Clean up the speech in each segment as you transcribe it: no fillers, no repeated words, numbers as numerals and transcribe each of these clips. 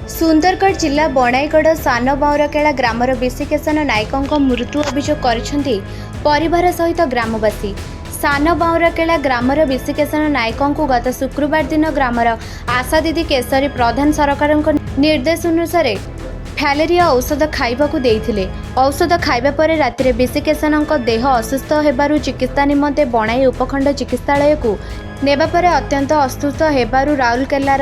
सुंदरगढ़ जिला बणाईगढ़ सान बाउरकेला ग्रामर विशिकेशन नायकों मृत्यु अभियोग कर परिवार सहित ग्रामवासी। सान बाउरकेला ग्रामर विशिकेशन नायकों को गत शुक्रवार दिन ग्रामर आशा दीदी केशरी प्रधान सरकार निर्देश अनुसार फैलेरिया औषध खाइबाकू देइथिले। औषध खाइबा परे रातिरे विशिकेशन देह असुस्थ हेबारु चिकित्सा निमंते बणाई उपखंड चिकित्सालय को नेबा परे अत्यंत असुस्थ हेबारु राउरकेलार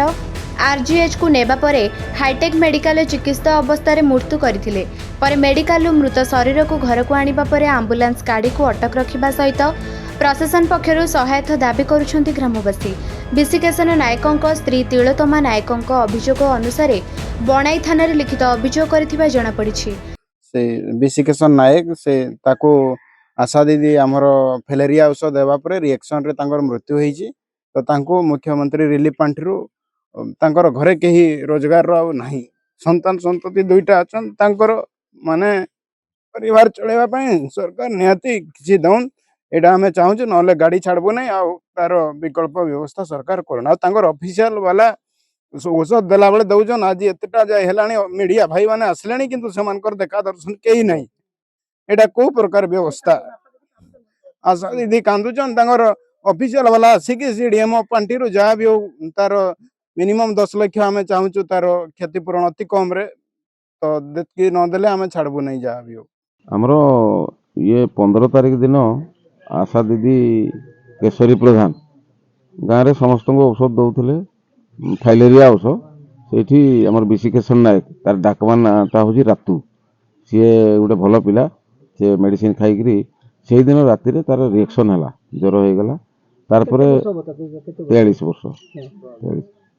आरजीएच को नेबा परे हाईटेक मेडिकल चिकित्सा अवस्था मृत्यु करथिले। पर मेडिकल मृत शरीर को घर को आनिबा परे आंबुलांस गाड़ी को अटक रखिबा सहित प्रशासन पक्षरु सहायता दाबी करुछन्ति ग्रामवासी। विशिकेशन नायकों स्त्री तिलोत्तमा नायकों अभियोग अनुसार बणाई थाना लिखित अभियोग करथिबा जणा पड़िछि। से विशिकेशन नायक से ताको आशा दीदी आमर फैलेरिया औषध देवा परे रिएक्शन रे तांकर मृत्यु होईछि। तो तांको मुख्यमंत्री रिलीफ पांठिरु तांकर घरे केही रोजगार रो नाही, संतान संतति दुईटा अछन, तांकर माने परिवार चलेबा पई सरकार नियति किछि दउन एडा हमें चाहूँ नले गाड़ी छाड़बो नहीं आ तार विकल्प व्यवस्था सरकार करना। तांकर ऑफिशियल वाला औषध देला बेले दउजन आज एतटा जाय हेलानी मीडिया भाई माने आसलेनी किंतु समानकर देखा दर्शन केही नहीं। एडा को प्रकार व्यवस्था आशा दीदी कांदुचन तांकर ऑफिशियल वाला आसिकी सीडीएम पांठिरु जहाँ भी हो तार मिनिमम 10 लाख आम चाहूँ तार क्षतिपूरण अति कम रे तो देकी नदेले आम छाड़बू नहीं जहाँ भी हो। आमर ये 15 तारिख दिन आशा दीदी केशरी प्रधान गाँव में समस्त को औषध दौले फाइलेरिया औषध से आमर विशिकेशन नायक तार डाकवा नाटा हूँ रातू सी गोटे भल पिला सी मेडिसिन खाई से दिन राति तार रिएक्शन है ज्वर हो गला तार 43 वर्ष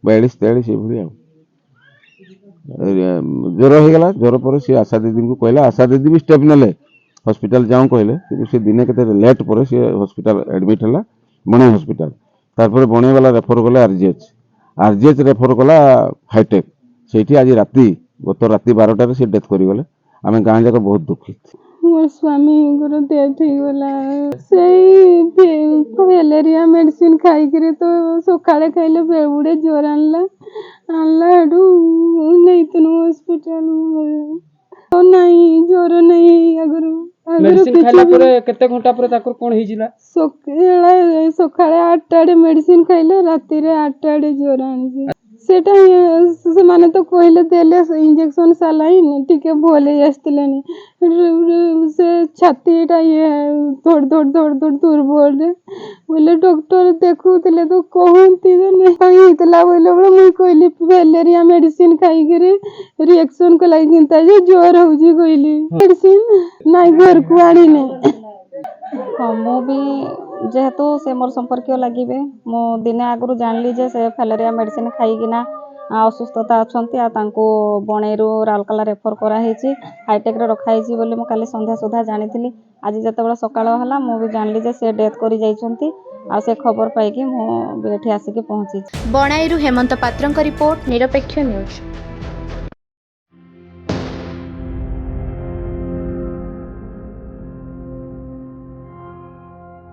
42-43 ये ज्वर हो गला। ज्वर पर सी आशा दीदी को कहला, आशा दीदी भी स्टेप नेले हॉस्पिटल जाऊँ कहले कि से दिने के लेट पर सी हॉस्पिटल एडमिट है बणाई हॉस्पिटल। तारपर बणाई वाला रेफर कले आरजीएच रेफर कला हाईटेक से आज राति गत राति 12टार से डेथ करगले। आम गाँ जाक बहुत दुखित। मोर स्वामी डेथ हो गला से फैलेरिया मेडिसिन खाई तो सकाଳେ खाइले बेबुड़े ज्वर आनला नहीं हॉस्पिटल नहीं ज्वर नहीं आगर मेडिसिन खाइला परे केते घंटा परे ताकर कोन हिजिला सकाळे 8टा मेडिसिन खाइले राति रे 8टा ज्वर आनी सेटा से माने तो कहले देले इंजेक्शन सालाइन टिके भोले आसतिलानी से छातीटा ये थोड़ दुर्बल रे बोले डॉक्टर देखुतिले तो कहंती ने कहितला बोले मुई कहली फैलेरिया मेडिसिन खाई करे रिएक्शन को लागि किंता जे ज्वर होजी कहली मेडिसिन नाइ घर को आनी ने। हाँ मु भी जेहेतु से मोर संपर्क लगे मु दिने आगु जानली जे से फैलेरिया मेडिसिन खाईकिना असुस्थता अच्छा बणईरू राउरकेला रेफर कराई हाईटेक रखाई बोली मु काली संध्या सुधा जानी। आज जिते सकाळ है मुझे जानली जे से डेथ कर जाइछंती आ से खबर पाई मु आसिक पहुंची। बणाईरू हेमंत पात्रଙ୍କ रिपोर्ट निरपेक्ष न्यूज।